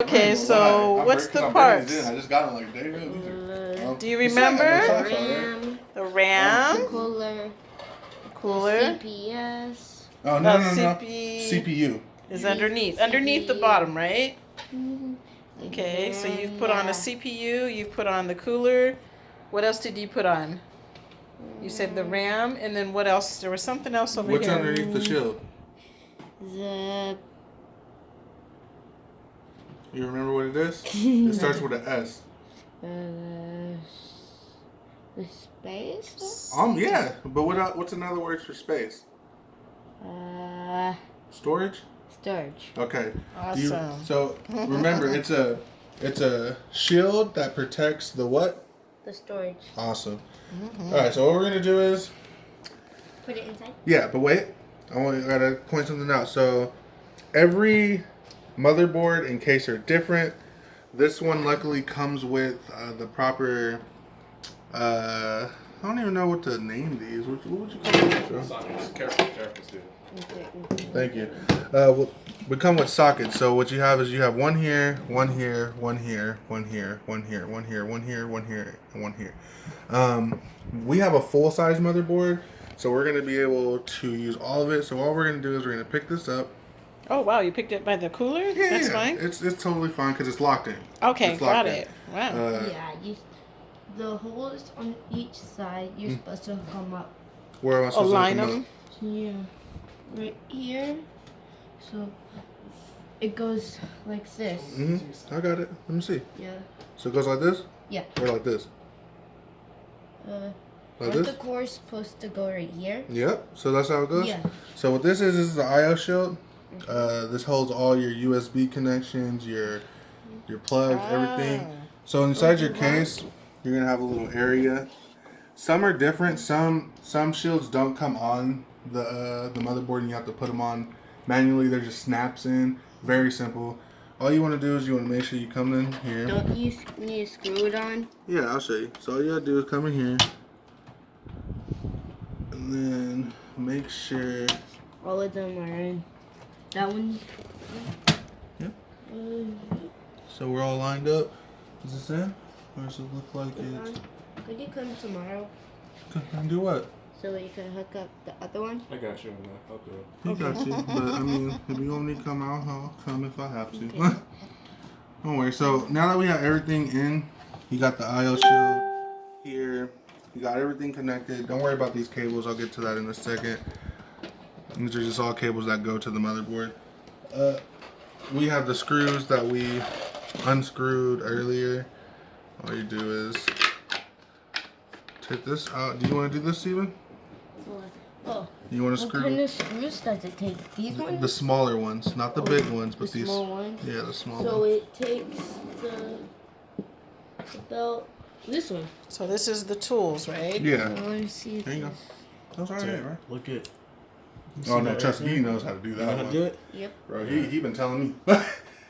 Okay, so what's the parts? I just got them like a day ago. Do you remember? The RAM. The RAM. The cooler. Cooler. The CPS. Oh, no. CPU. Is underneath. Underneath the bottom, right? Mm-hmm. Okay, so you've put on a CPU, you've put on the cooler. What else did you put on? You said the RAM, and then what else? There was something else over What's here. underneath the shield? You remember what it is? It starts with an S. The space? Yeah, but what's another word for space? Storage? Storage. Okay. Awesome. So remember, it's a shield that protects the what? The storage. Awesome. All right. So what we're gonna do is Put it inside? yeah, but wait. I gotta point something out. So every motherboard and case are different. This one luckily comes with the proper. I don't even know what to name these. What would you call them? Sockets. Careful, dude. Thank you. We come with sockets. So what you have is you have one here, one here, one here, one here, one here, one here, one here, one here, and one here. We have a full size motherboard, so we're gonna be able to use all of it. So all we're gonna do is we're gonna pick this up. Oh wow, you picked it by the cooler? Yeah, That's fine. It's totally fine because it's locked in. Okay, It's locked got in. it. Wow. The holes on each side, you're supposed to come up. Where am I supposed Align to them. Here. Right here. So it goes like this. I got it. Let me see. Yeah. So it goes like this? Yeah. Or like this? Like Aren't this? the cores supposed to go right here? Yep. So that's how it goes? Yeah. So what this is the I/O shield. This holds all your USB connections, your plugs, everything. So inside your case, you're gonna have a little area. Some are different. Some shields don't come on the motherboard, and you have to put them on manually. They're just snaps in. Very simple. All you want to do is you want to make sure you come in here. Don't you need to screw it on? Yeah, I'll show you. So all you gotta do is come in here, and then make sure. All of them are in. That one? Yep. So we're all lined up. Is this in? Or does it look like it's... Could you come tomorrow And do what? so you can hook up the other one? I got you on that. I'll do it. You got you. But I mean, if you want me to come out, I'll come if I have to. Okay. Don't worry. So now that we have everything in, you got the I/O shield here. You got everything connected. Don't worry about these cables. I'll get to that in a second. These are just all cables that go to the motherboard. We have the screws that we unscrewed earlier. All you do is take this out. Do you want to do this, Steven? Oh. You want to What screw kind of screws does it take? These ones? the smaller ones, not the big ones, but The these small ones? Yeah, the small So ones. it takes about this one. So this is the tools, right? Yeah. I want to see if There you go. That's all right, right? Look at. Oh no, trust me, he knows how to do that. Know how to do it? Yep. Bro, he been telling me.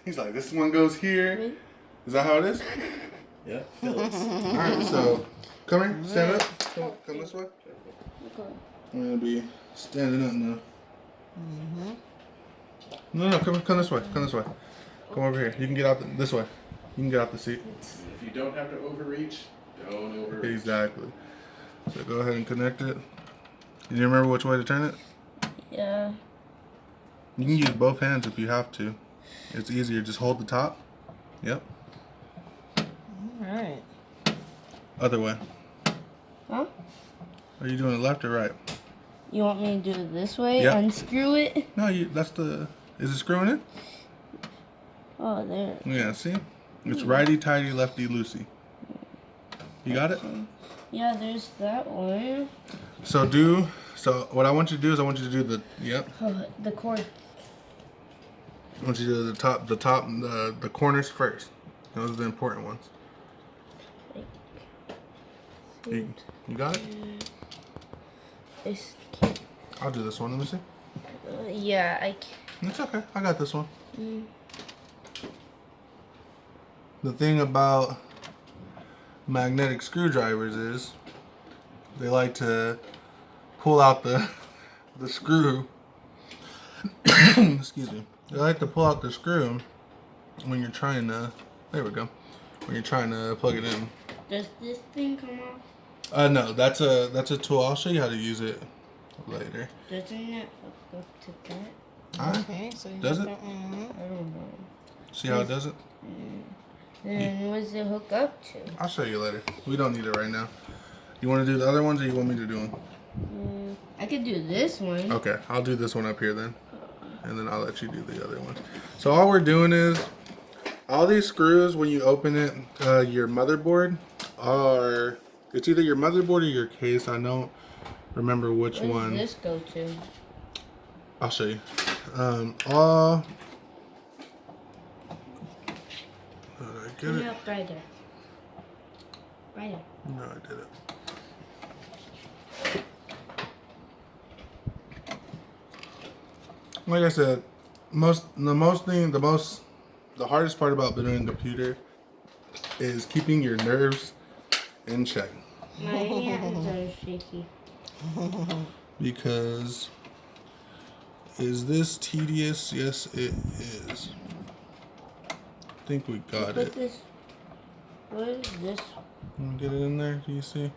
He's like, this one goes here. Is that how it is? Yeah. Phillips. All right, so come here, stand up. Come this way. Okay. I'm gonna be standing up now. No, come this way. Come this way. Come over here. You can get out this way. You can get out the seat. If you don't have to overreach, don't overreach. Exactly. So go ahead and connect it. Do you remember which way to turn it? Yeah. You can use both hands if you have to. It's easier. Just hold the top. Yep. Alright. Other way. Huh? Are you doing it left or right? You want me to do it this way? Yep. Unscrew it? No, that's the... Is it screwing in? Oh, there. Yeah, see? It's righty-tighty, lefty-loosey. You got it? Yeah, there's that one. So what I want you to do is I want you to do the... Yep. Oh, the cord. I want you to do the corners first. Those are the important ones. You got it? It's, I'll do this one. Let me see. yeah, I can. It's okay. I got this one. The thing about magnetic screwdrivers is they like to pull out the screw. Excuse me. They like to pull out the screw when you're trying to, there we go. When you're trying to plug it in. Does this thing come off? No, that's a tool. I'll show you how to use it later. Doesn't it hook up to that? Okay, so you Does got it? that one. I don't know. See how it does it? Then what does it hook up to? I'll show you later. We don't need it right now. You want to do the other ones or you want me to do them? I could do this one. Okay, I'll do this one up here then. And then I'll let you do the other ones. So all we're doing is, all these screws, when you open it, your motherboard are, it's either your motherboard or your case. I don't remember which Where one. does this go to? I'll show you. All, did I get Turn it? it up right there. Right there. No, I did it. Like I said, the hardest part about building a computer is keeping your nerves in check. My hands are shaky. Because, is this tedious? Yes, it is. I think we got Put it. this. What is this? Let me get it in there. Do you see?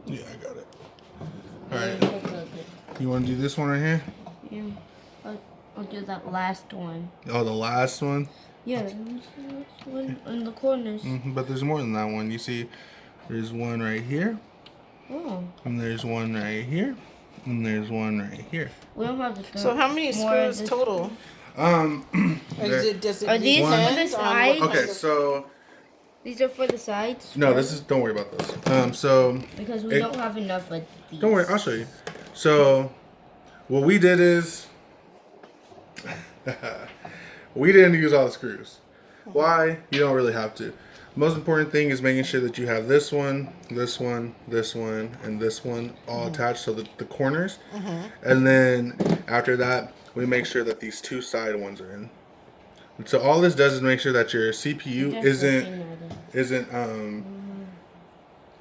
Yeah, I got it. All right. You want to do this one right here? Yeah. I'll do that last one. Oh, the last one. Yeah, this one in the corners. But there's more than that one. You see, there's one right here, Oh. and there's one right here, and there's one right here. We don't have to. So how many screws total? Um. Or does it Are these One. for the sides? Okay, so These are for the sides? no, this is. Don't worry about this. So Because we don't have enough of these. don't worry, I'll show you. So what we did is we didn't use all the screws. Why? You don't really have to. The most important thing is making sure that you have this one, this one, this one, and this one all attached, so that the corners. And then after that, we make sure that these two side ones are in. And so all this does is make sure that your CPU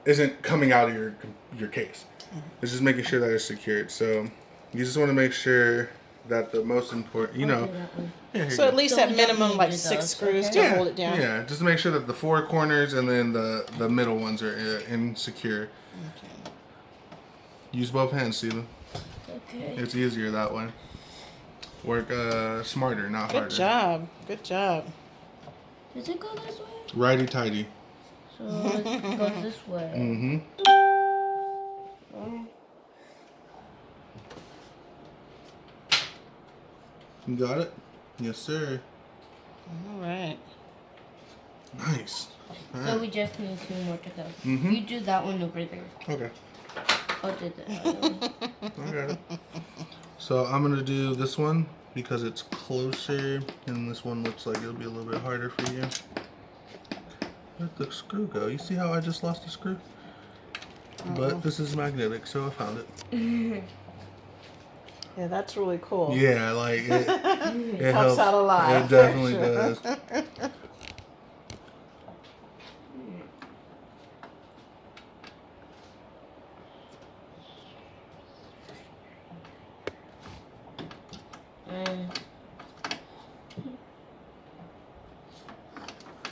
isn't coming out of your case. It's just making sure that it's secured. So you just want to make sure that the most important, you know. Yeah, here So you at go. least So at we don't minimum need like to 6 those, screws okay? to hold it down. Yeah, just to make sure that the four corners and then the middle ones are in secure. Okay. Use both hands, Steven. Okay. It's easier that way. Work smarter, not harder. Good job. Good job. Does it go this way? Righty tighty. So it goes this way. Mm-hmm. Oh. You got it? Yes, sir. All right. Nice. All So right. we just need 2 more to go. Mhm. You do that one over there. Okay. I'll do the other one. I got it. So I'm gonna do this one because it's closer, and this one looks like it'll be a little bit harder for you. Where'd the screw go? You see how I just lost the screw? But this is magnetic, so I found it. Yeah, that's really cool. Yeah, like it Helps out a lot. It definitely for sure. does.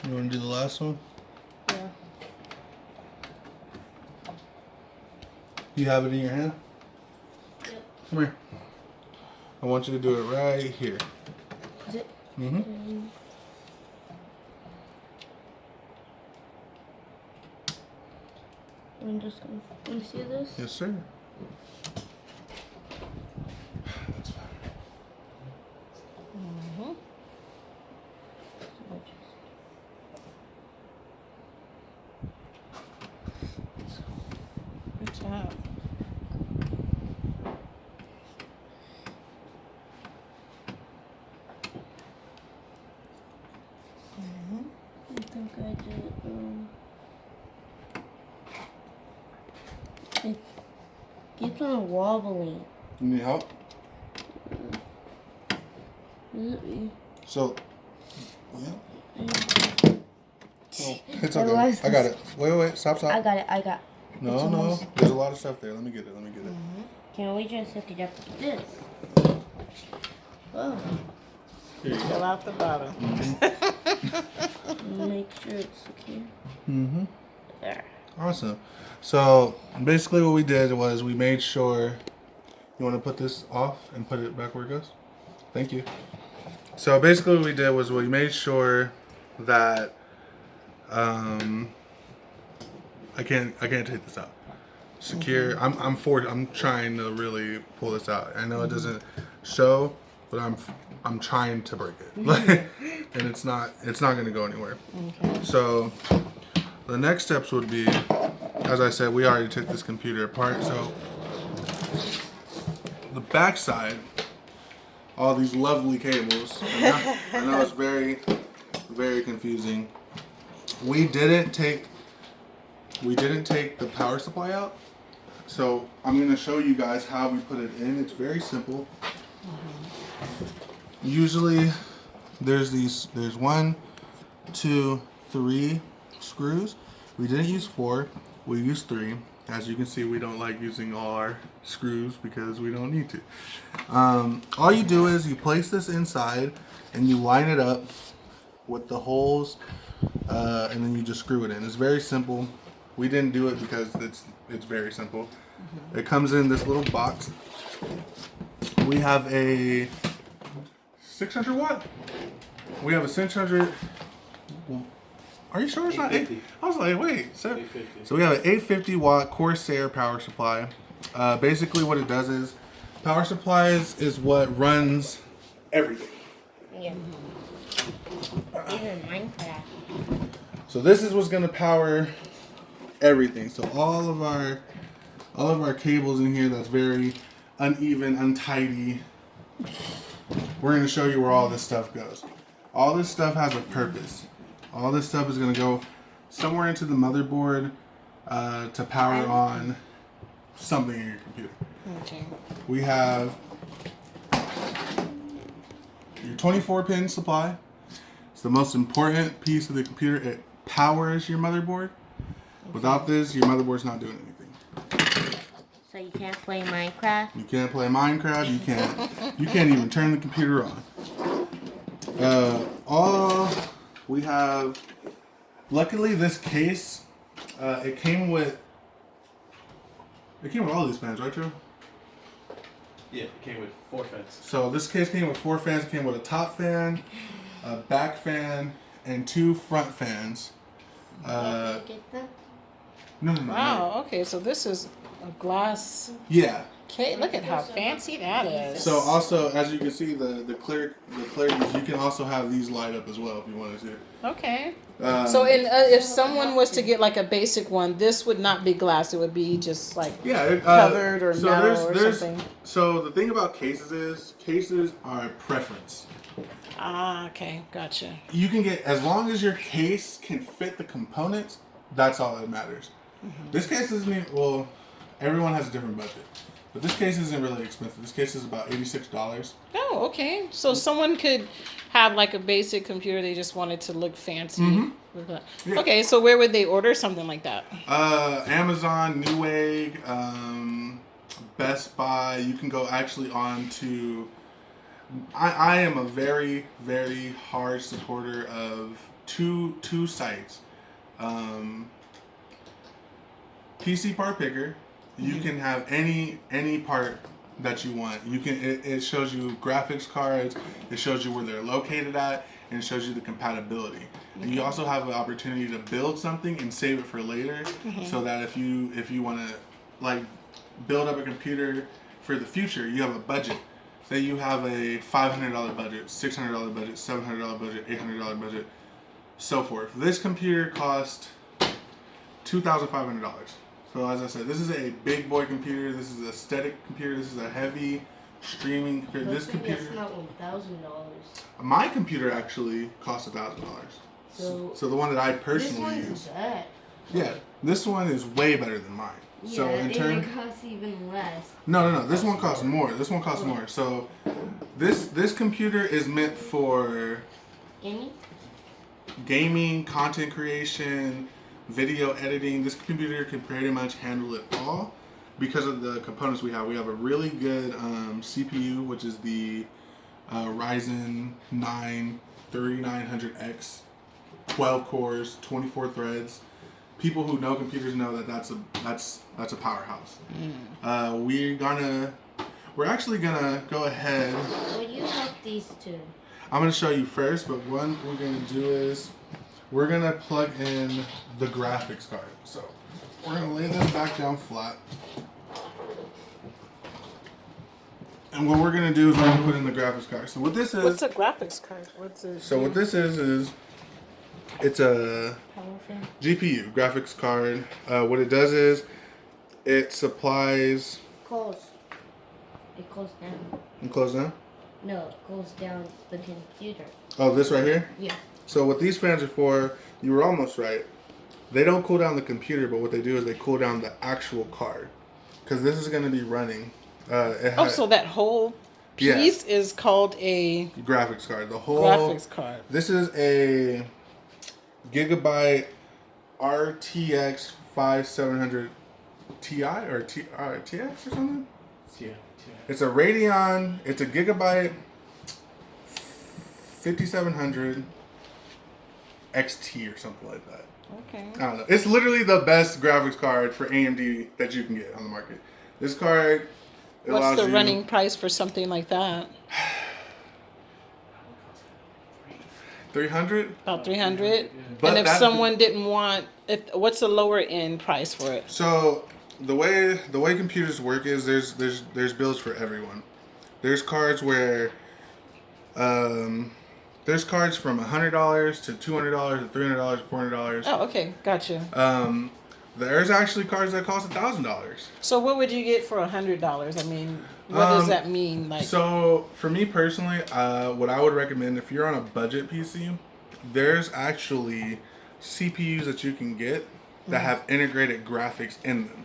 You want to do the last one? Yeah. You have it in your hand? Yep. Come here. I want you to do it right here. Is it? Mm-hmm. I'm just gonna. Let me see this. Yes, sir. That's fine. Mhm. Good job. I think I did it wrong. It keeps on wobbling. You need help? Is it me? So, yeah. Oh, it's I okay. lost I got this. it. Wait. Stop. I got it. I got. No, it's no. almost- There's a lot of stuff there. Let me get it. Can we just hook it up like this? Oh. Here you Fill go. out the bottom. Make sure it's secure. Mm-hmm. There. Awesome. So basically what we did was we made sure, you want to put this off and put it back where it goes? Thank you. So basically what we did was we made sure that, I can't take this out. Secure. I'm trying to really pull this out. I know it doesn't show, but I'm trying to break it. And it's not going to go anywhere. Okay. So the next steps would be, as I said, we already took this computer apart. So the back side, all these lovely cables. I know it's very, very confusing. We didn't take the power supply out. So I'm going to show you guys how we put it in. It's very simple. Usually there's 1, 2, 3 screws. We didn't use 4, we used 3. As you can see, we don't like using all our screws because we don't need to. All you do is you place this inside and you line it up with the holes, and then you just screw it in. It's very simple. We didn't do it because it's very simple. It comes in this little box. We have a 600 watt. We have a 600. Are you sure it's not 8? I was like, wait. So we have an 850 watt Corsair power supply. Basically, what it does is, power supplies is what runs everything. Yeah. Even Minecraft. So this is what's going to power everything. So all of our cables in here that's very uneven, untidy. We're going to show you where all this stuff goes. All this stuff has a purpose. All this stuff is going to go somewhere into the motherboard to power on something in your computer. Okay. We have your 24-pin supply. It's the most important piece of the computer. It powers your motherboard. Without this, your motherboard's not doing anything. So you can't play Minecraft? You can't play Minecraft. You can't even turn the computer on. We have, luckily this case, it came with all these fans, right, Joe? Yeah, it came with 4 fans. So this case came with 4 fans. It came with a top fan, a back fan, and 2 front fans. Get them? No. Wow. Okay, so this is a glass Yeah. cake. Look at how fancy that is. So also, as you can see, the clear, you can also have these light up as well if you wanted to. Okay. So if someone was to get like a basic one, this would not be glass. It would be just like covered or metal or something. So the thing about cases are preference. Ah, okay, gotcha. You can get, as long as your case can fit the components, that's all that matters. This case isn't even, well, everyone has a different budget. But this case isn't really expensive. This case is about $86. Oh, okay. So someone could have like a basic computer. They just wanted to look fancy. With that. Yeah. Okay, so where would they order something like that? Amazon, Newegg, Best Buy. You can go actually on to... I am a very, very hard supporter of two sites. PC Part Picker. You can have any part that you want. You can. It shows you graphics cards. It shows you where they're located at, and it shows you the compatibility. And you also have an opportunity to build something and save it for later, so that if you want to like build up a computer for the future, you have a budget. Say you have a $500 budget, $600 budget, $700 budget, $800 budget, so forth. This computer cost $2,500. So as I said, this is a big boy computer. This is an aesthetic computer. This is a heavy streaming computer. This computer. It's not $1,000. My computer actually cost $1,000. So the one that I personally this use. Bad. Yeah, this one is way better than mine. Yeah, So in turn, it costs even less. no. This one costs more. This one costs more. So this computer is meant for gaming, content creation, video editing. This computer can pretty much handle it all because of the components we have. We have a really good CPU, which is the Ryzen 9 3900X, 12 cores, 24 threads. People who know computers know that that's a powerhouse. We're actually gonna go ahead. Will you help these two? I'm gonna show you first, but what we're gonna do is we're gonna plug in the graphics card. So we're gonna lay them back down flat. And what we're gonna do is we're gonna put in the graphics card. So what this is? What's a graphics card? What's it? So what this is it's a GPU graphics card. What it does is it supplies. It goes down. You close down? No, it goes down the computer. Oh, this right here? Yeah. So what these fans are for, you were almost right. They don't cool down the computer, but what they do is they cool down the actual card. Because this is going to be running. So that whole piece is called a graphics card. The whole graphics card. This is a Gigabyte RTX 5700 Ti or TX or something? Yeah. It's a Radeon. It's a Gigabyte 5700 XT or something like that. Okay. I don't know. It's literally the best graphics card for AMD that you can get on the market. This card What's the you, running price for something like that? 300. About 300. But And if someone didn't want, what's the lower end price for it? So the way computers work is there's builds for everyone. There's cards where there's cards from $100 to $200 to $300 to $400. Oh, okay, gotcha. There's actually cards that cost $1,000. So what would you get for $100? I mean, what does that mean? Like, so for me personally, what I would recommend if you're on a budget PC, there's actually CPUs that you can get that have integrated graphics in them.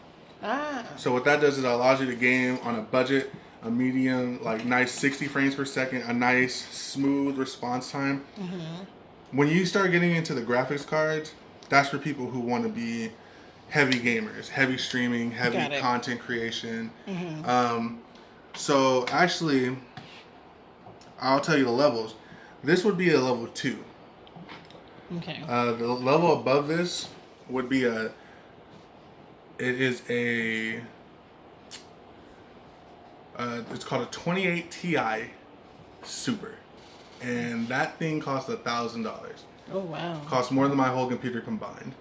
So what that does is it allows you to game on a budget, a medium, like nice 60 frames per second, a nice smooth response time. When you start getting into the graphics cards, that's for people who want to be heavy gamers, heavy streaming, heavy content creation. So actually, I'll tell you the levels. This would be a level 2. okay. The level above this would be it's called a 28 Ti Super, and that thing costs $1,000. Oh wow. Costs more than my whole computer combined.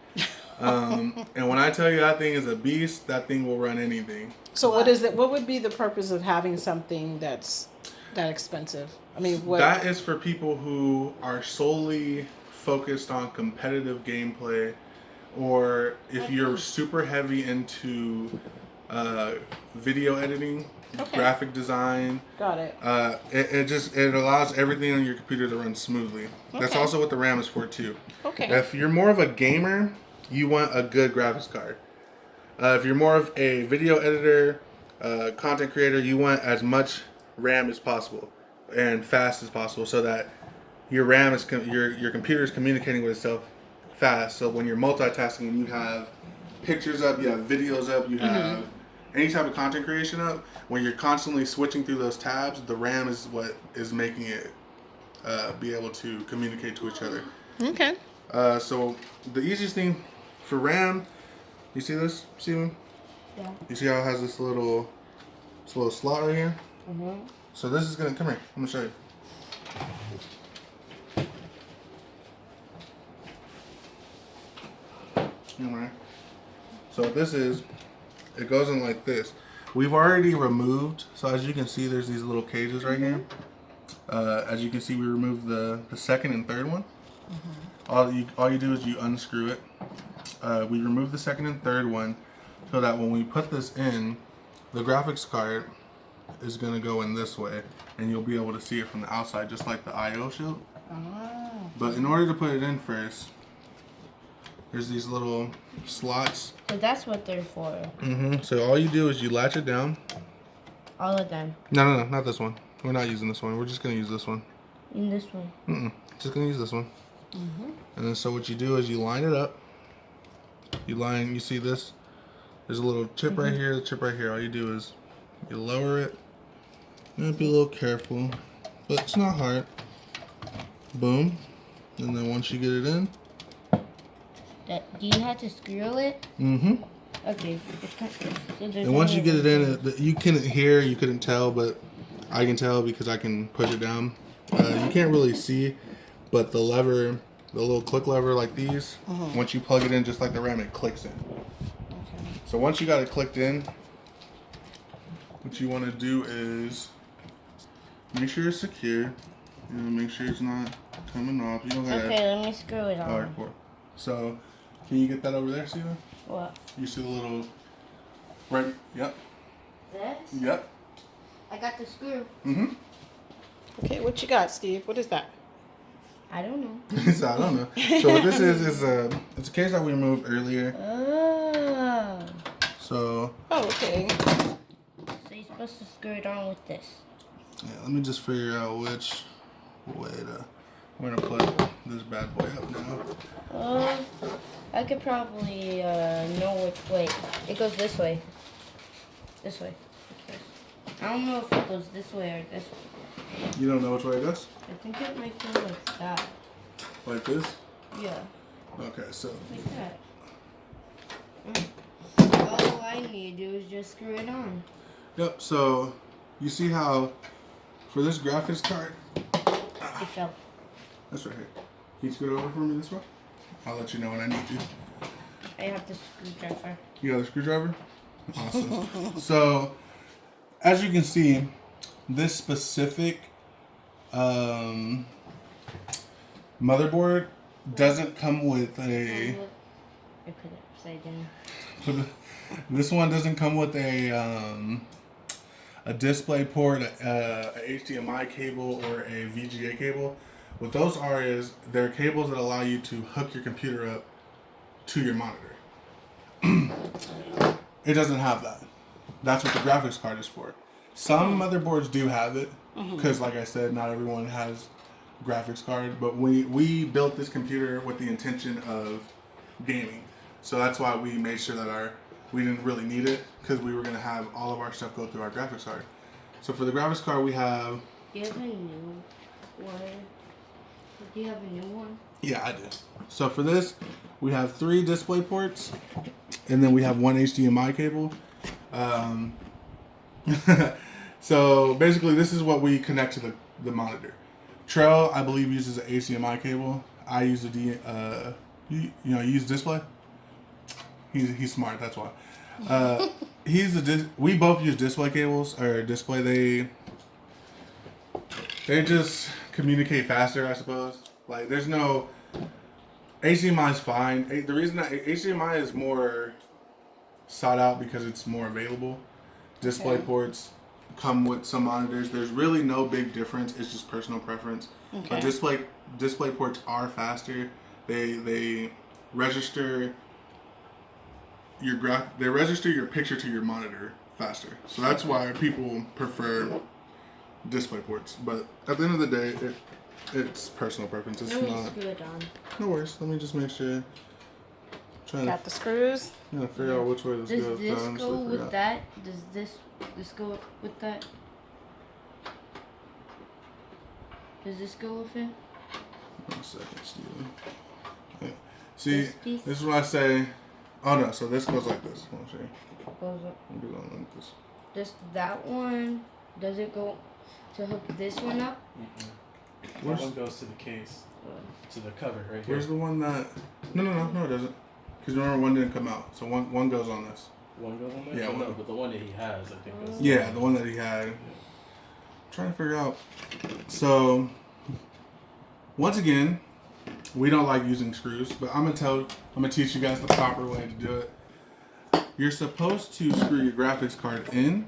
And when I tell you that thing is a beast, that thing will run anything. So what is it? What would be the purpose of having something that's that expensive? I mean, what? That is for people who are solely focused on competitive gameplay, or if you're super heavy into video editing, graphic design. Got it. It allows everything on your computer to run smoothly. That's Okay. also what the RAM is for too. Okay. If you're more of a gamer, you want a good graphics card. If you're more of a video editor, content creator, you want as much RAM as possible and fast as possible, so that your RAM is your computer is communicating with itself fast. So when you're multitasking and you have pictures up, you have videos up, you have any type of content creation up, when you're constantly switching through those tabs, the RAM is what is making it be able to communicate to each other. Okay. So the easiest thing for RAM, you see this, Steven? Yeah. You see how it has this little slot right here? So this is gonna, come here, I'm gonna show you. Alright. So this is, it goes in like this. We've already removed, so as you can see, there's these little cages right here. As you can see, we removed the second and third one. All you do is you unscrew it. We remove the second and third one so that when we put this in, the graphics card is going to go in this way, and you'll be able to see it from the outside, just like the I/O shield. But in order to put it in first, there's these little slots. So that's what they're for. So all you do is you latch it down. All of them. No, not this one. We're not using this one. We're just going to use this one. In this one. Just going to use this one. And then so what you do is you line it up. You see this? There's a little chip right here, the chip right here. All you do is you lower it. You have to be a little careful. but it's not hard. Boom. And then once you get it in. Do you have to screw it? Mm-hmm. Okay. So And once you get it in, you couldn't hear, you couldn't tell, but I can tell because I can push it down. You can't really see, but the lever, the little click lever like these, once you plug it in just like the RAM, it clicks in. Okay. So once you got it clicked in, what you want to do is make sure it's secure. Make sure it's not coming off. You don't gotta. Okay, let me screw it on. All right, cool. So, can you get that over there, Steven? What? You see the little. Right. Yep. This? Yep. I got the screw. Mm-hmm. Okay, what you got, Steve? What is that? I don't know. So I don't know. So what this is it's a case that we removed earlier. Oh. So. Oh, okay. So you're supposed to screw it on with this. Yeah. Let me just figure out which way to. I'm gonna put this bad boy up now. I could probably know which way. It goes this way. This way. I don't know if it goes this way or this way. You don't know which way it goes? I think it might go like that. Like this? Yeah. Okay, so. Like that. All I need to do is just screw it on. Yep, so you see how for this graphics card, It fell. that's right here. Can you scoot it over for me this way? I'll let you know when I need to. I have the screwdriver. You got a screwdriver? Awesome. So, as you can see, this specific motherboard doesn't come with a. I put it upside down. This one doesn't come with a display port, a HDMI cable, or a VGA cable. What those are is they're cables that allow you to hook your computer up to your monitor. It doesn't have that. That's what the graphics card is for. Some motherboards do have it because, like I said, not everyone has graphics card. But we built this computer with the intention of gaming, so that's why we made sure that we didn't really need it because we were gonna have all of our stuff go through our graphics card. So for the graphics card, we have. Do you have a new one? Do you have a new one? Yeah, I do. So for this, we have 3 display ports, and then we have 1 HDMI cable. So basically, this is what we connect to the monitor. Trell, I believe, uses an HDMI cable. I use you use display. He's smart. That's why. We both use display cables or display. They just communicate faster, I suppose. Like, there's no HDMI is fine. The reason that HDMI is more sought out because it's more available. Display ports come with some monitors. There's really no big difference. It's just personal preference. Okay. But display ports are faster. They register they register your picture to your monitor faster. So that's why people prefer display ports. But at the end of the day, it's personal preference. It's not. Screw it on. No worries. Let me just make sure. Got the screws. Figure out which way this Does goes. this go with that? Does this go with that? Does this go with it? 1 second, Steven. Yeah. See, This piece? this is what I say. Oh no, so this goes like this. Let me show you. Goes up. I'm doing it like this. Does that one? Does it go to hook this one up? That one goes to the case, to the cover right here. Where's the one that? No, it doesn't. Because remember, one didn't come out, so one goes on this. One goes on there? Yeah, Oh, one. no, but the one that he has, I think goes. Yeah, the one that he had. Trying to figure out. So, once again, we don't like using screws, but I'm gonna teach you guys the proper way to do it. You're supposed to screw your graphics card in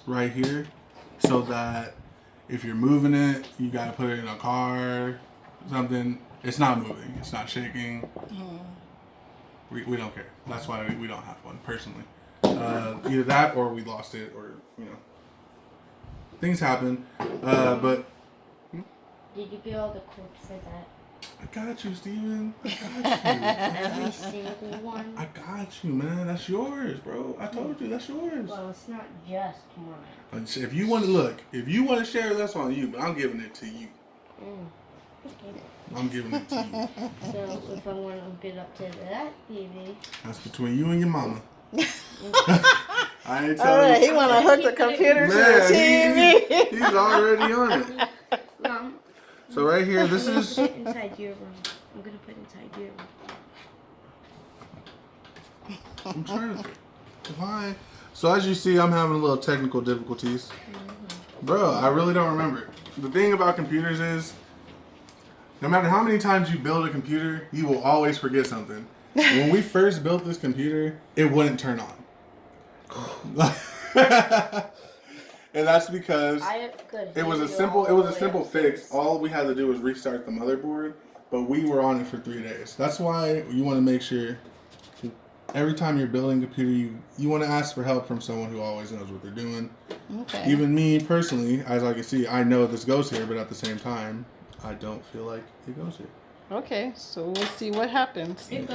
right here, so that if you're moving it, you gotta put it in a car, something. It's not moving. It's not shaking. We don't care. That's why we don't have one personally. Either that or we lost it, or things happen. But Did you get all the codes for that? I got you, Steven. I got Every single one. you. I got you, man. That's yours, bro. I told you, that's yours. Well, it's not just mine. If you want to look, if you want to share, that's on you. But I'm giving it to you. Okay. I'm giving it to you. So if I want to hook it up to that TV. That's between you and your mama. I ain't All telling right, you. he want to hook the computer to the Man, TV. he's already on it. Mom. So right here, this is. Put it inside your room. I'm gonna put it inside your room. I'm trying to. Why? So as you see, I'm having a little technical difficulties. Bro, I really don't remember. The thing about computers is, no matter how many times you build a computer, you will always forget something. When we first built this computer, it wouldn't turn on. And that's because it was a simple fix. All we had to do was restart the motherboard, but we were on it for 3 days. That's why you want to make sure every time you're building a computer, you want to ask for help from someone who always knows what they're doing. Okay. Even me personally, as I can see, I know this goes here, but at the same time, I don't feel like it goes here. Okay, so we'll see what happens. It goes